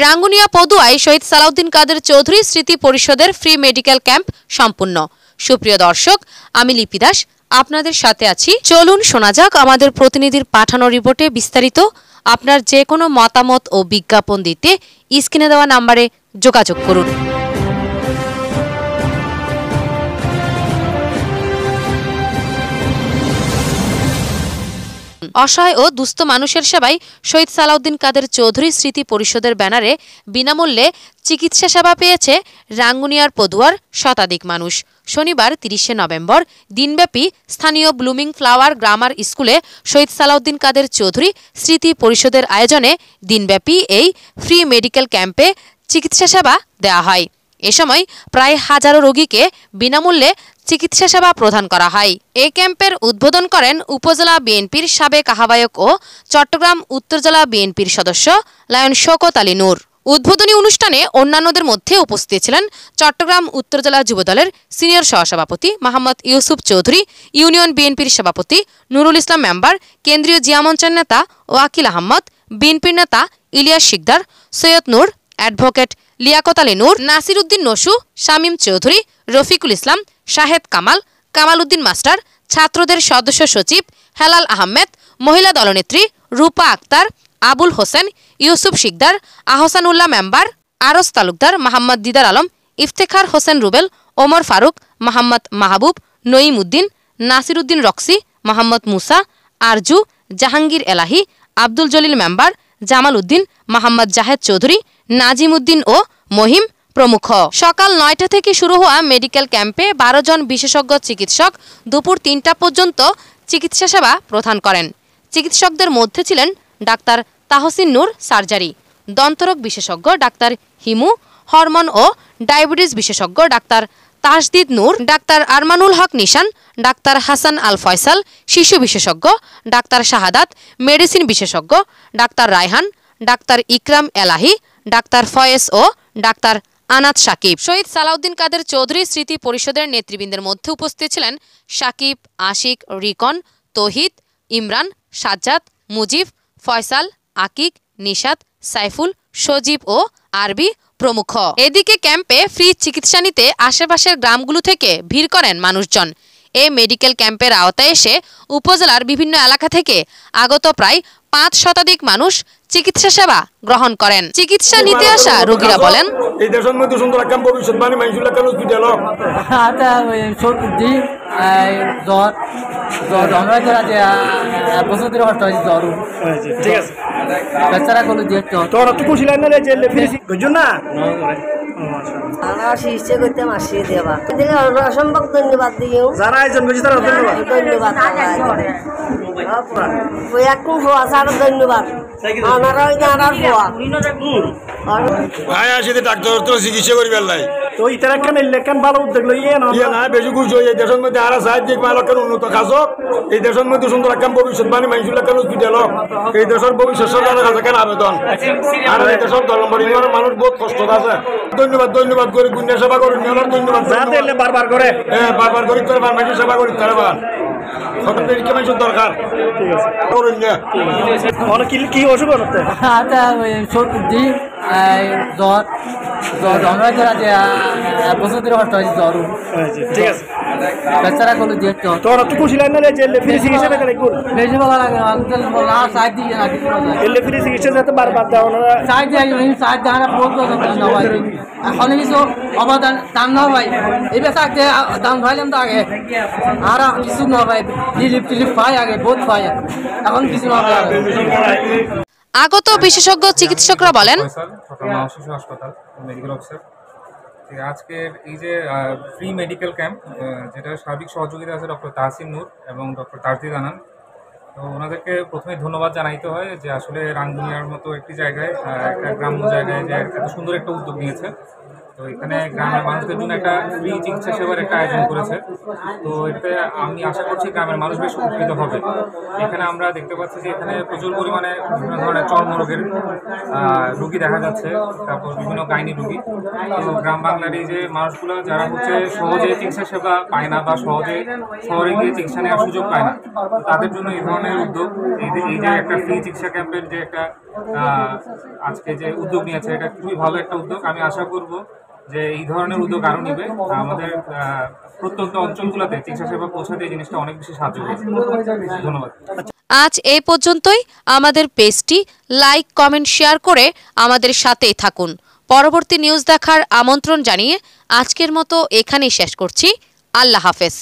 রাঙ্গুনিয়া পদুয়ায় শহীদ সালাউদ্দিন কাদের চৌধুরী স্মৃতি পরিষদের free medical camp সম্পূর্ণ। সুপ্রিয় দর্শক, আমি লিপি দাস আপনাদের সাথে আছি। চলুন শোনা যাক আমাদের প্রতিনিধির পাঠানো রিপোর্টে বিস্তারিত। আপনার যে কোনো মতামত ও বিজ্ঞাপন দিতে স্ক্রিনে দেওয়া নম্বরে যোগাযোগ করুন। অসহায় ও দুস্থ মানুষের সেবায় শহীদ সালাউদ্দিন কাদের চৌধুরী স্মৃতি পরিষদের ব্যানারে বিনামূল্যে চিকিৎসা সেবা পেয়েছে রাঙ্গুনিয়ার পদুয়ার শতাধিক মানুষ। শনিবার ৩০শে নভেম্বর দিনব্যাপী স্থানীয় ব্লুমিং ফ্লাওয়ার গ্রামার স্কুলে শহীদ সালাউদ্দিন কাদের চৌধুরী স্মৃতি পরিষদের আয়োজনে দিনব্যাপী এই ফ্রি মেডিকেল ক্যাম্পে চিকিৎসা সেবা দেওয়া হয়। এ সময় প্রায় হাজারো রোগীকে বিনামূল্যে চিকিৎসা সেবা প্রদান করা হয়। এই ক্যাম্পের উদ্বোধন করেন উপজেলা বিএনপির সাবেক আহ্বায়ক ও চট্টগ্রাম উত্তর জেলা বিএনপির সদস্য লায়ন শওকত আলী নূর। উদ্বোধনী অনুষ্ঠানে অন্যান্যদের মধ্যে উপস্থিত ছিলেন চট্টগ্রাম উত্তর জেলা যুবদলের সিনিয়র সহসভাপতি মোহাম্মদ ইউসুফ চৌধুরী, ইউনিয়ন বিএনপির সভাপতি নুরুল ইসলাম মেম্বার, কেন্দ্রীয় জিয়া মঞ্চের নেতা ওয়াকিল আহমদ, বিএনপির নেতা ইলিয়াস শিকদার, সৈয়দ নূর, অ্যাডভোকেট লিয়াকত আলী নূর, নাসির উদ্দিন নসু, শামীম চৌধুরী, রফিকুল ইসলাম, শাহেদ কামাল, কামাল উদ্দিন মাস্টার, ছাত্রদের সদস্য সচিব হেলাল আহমেদ, মহিলা দলনেত্রী রূপা আক্তার, আবুল হোসেন, ইউসুফ শিকদার, আহসানুল্লাহ মেম্বার, আরস তালুকদার, মোহাম্মদ দিদার আলম, ইফতেখার হোসেন রুবেল, ওমর ফারুক, মোহাম্মদ মাহবুব, নঈম উদ্দিন, নাসির উদ্দিন রক্সি, মোহাম্মদ মুসা, আরজু, জাহাঙ্গীর এলাহি, আব্দুল জলিল মেম্বার, জামাল উদ্দিন, মোহাম্মদ জাহেদ চৌধুরী, নাজিম উদ্দিন ও মহিম প্রমুখ। সকাল ৯টা থেকে শুরু হওয়া মেডিকেল ক্যাম্পে ১২ জন বিশেষজ্ঞ চিকিৎসক দুপুর ৩টা পর্যন্ত চিকিৎসা সেবা প্রদান করেন। চিকিৎসকদের মধ্যে ছিলেন ডাক্তার তাহসিন নূর সার্জারি, দন্তরোগ বিশেষজ্ঞ ডাক্তার হিমু, হরমোন ও ডায়াবেটিস বিশেষজ্ঞ ডাক্তার তাসদিদ নূর, ডাক্তার আরমানুল হক নিশান, ডাক্তার হাসান আল ফয়সাল, শিশু বিশেষজ্ঞ ডাক্তার শাহাদাত, মেডিসিন বিশেষজ্ঞ ডাক্তার রায়হান, ডাক্তার ইকরাম এলাহি, ডাক্তার ফয়েজ ও ডাক্তার আনাত সাকিব। শহীদ সালাউদ্দিন কাদের চৌধুরী স্মৃতি পরিষদের নেতৃবৃন্দের মধ্যে উপস্থিত ছিলেন সাকিব, আশিক, রিকন, তৌহিদ, ইমরান, সাজ্জাদ, মুজিব, ফয়সাল, আকিক, নিশাত, সাইফুল, সজীব ও আরবি প্রমুখ। এদিকে ক্যাম্পে ফ্রি চিকিৎসা নিতে আশেপাশের গ্রামগুলো থেকে ভিড় করেন মানুষজন। এই মেডিকেল ক্যাম্পের আওতায় এসে উপজেলার বিভিন্ন এলাকা থেকে আগত প্রায় ৫ শতাধিক মানুষ চিকিৎসা সেবা গ্রহণ করেন। চিকিৎসা নিতে আসা রোগীরা বলেন, এই দেশের মধ্যে সুন্দর একটা ভবিষ্যৎ মানে মাইজুল্লাহ কেন হসপিটাল ঠিক আছে বেচারা কোনো তোরা তো খুশি লাগে না যে ফিরিছি বুঝছো না চিকিৎসা করতে মাসিয়ে দেবা অসম্ভব ধন্যবাদ দিও যারা আয়োজন করছে তারা ধন্যবাদ ধন্যবাদ ভাই আসি ডাক্তার তো চিকিৎসা করি বেলাই তো ইতারা কেন লেখান ভালো উদ্যোগ লইয়ে না বেশি খুশি হয়ে এই দেশের মধ্যে আরো সাহায্য ভালো কেন উন্নত কাজ হোক এই দেশের মধ্যে সুন্দর একটা ভবিষ্যৎ মানে মাইজুল্লাহ কেন হসপিটাল হোক এই দেশের ভবিষ্যৎ সরকারের কাছে কেন আবেদন আর এই দেশের দলম্বরী মানুষ বহুত কষ্ট আছে। ধন্যবাদ ধন্যবাদ করে গুণা সেবা করুন ধন্যবাদ বারবার করে হ্যাঁ বারবার করি তোর মানুষ সেবা করি তারা দরকার ঠিক আছে করুন না কি অসুখ হচ্ছে সর্দি জ্বর জ্বর আমরা বছর ধরে কষ্ট হয়েছে জ্বর ঠিক আছে বেচারা করলো যেত তোরা তো খুশি লাগে না যে ফ্রি চিকিৎসা না বেশি ভালো লাগে সাহায্য দিয়ে নাকি ফ্রি চিকিৎসা যাতে বারবার দেওয়া না সাহায্য সাহায্য বলতো এখন কিছু অবদান দাম না ভাই এই বেচাকে দাম ভাইলাম তো আগে আর কিছু না ভাই রিলিফ পাই আগে বহুত পাই এখন কিছু না ভাই। আগত বিশেষজ্ঞ চিকিৎসকরা বলেন, শিশু হাসপাতাল মেডিকেল অফিসার আজকের এই যে ফ্রি মেডিকেল ক্যাম্প যেটা সার্বিক সহযোগিতা আছে ডক্টর তাহসিন নূর এবং ডক্টর তাসদিদ আনান, তো ওনাদেরকে প্রথমে ধন্যবাদ জানাইতে হয় যে আসলে রাঙ্গুনিয়ার মতো একটি জায়গায় একটা গ্রাম্য জায়গায় যে এত সুন্দর একটা উদ্যোগ নিয়েছে। তো এখানে গ্রামের মানুষদের জন্য একটা ফ্রি চিকিৎসা সেবার একটা আয়োজন করেছে। তো এতে আমি আশা করছি গ্রামের মানুষ বেশ উপকৃত হবে। এখানে আমরা দেখতে পাচ্ছি যে এখানে প্রচুর পরিমাণে বিভিন্ন ধরনের চর্মরোগের রুগী দেখা যাচ্ছে, তারপর বিভিন্ন গাইনি রুগী। তো গ্রাম বাংলার এই যে মানুষগুলো যারা হচ্ছে সহজে চিকিৎসা সেবা পায় না বা সহজে শহরে গিয়ে চিকিৎসা নেওয়ার সুযোগ পায় না, তাদের জন্য এই ধরনের উদ্যোগ এই যে একটা ফ্রি চিকিৎসা ক্যাম্পের যে একটা আজকে যে উদ্যোগ নিয়েছে এটা খুবই ভালো একটা উদ্যোগ। আমি আশা করব যে এই ধরনের উদ্যোগ আরও নিবে। আমাদের প্রত্যন্ত অঞ্চলগুলোতে চিকিৎসা সেবা পৌঁছাতে এই জিনিসটা অনেক বেশি সাহায্য করবে। ধন্যবাদ। আজ এই পর্যন্তই। আমাদের পেজটি লাইক, কমেন্ট, শেয়ার করে আমাদের সাথেই থাকুন। পরবর্তী নিউজ দেখার আমন্ত্রণ জানিয়ে আজকের মতো এখানেই শেষ করছি। আল্লাহ হাফেজ।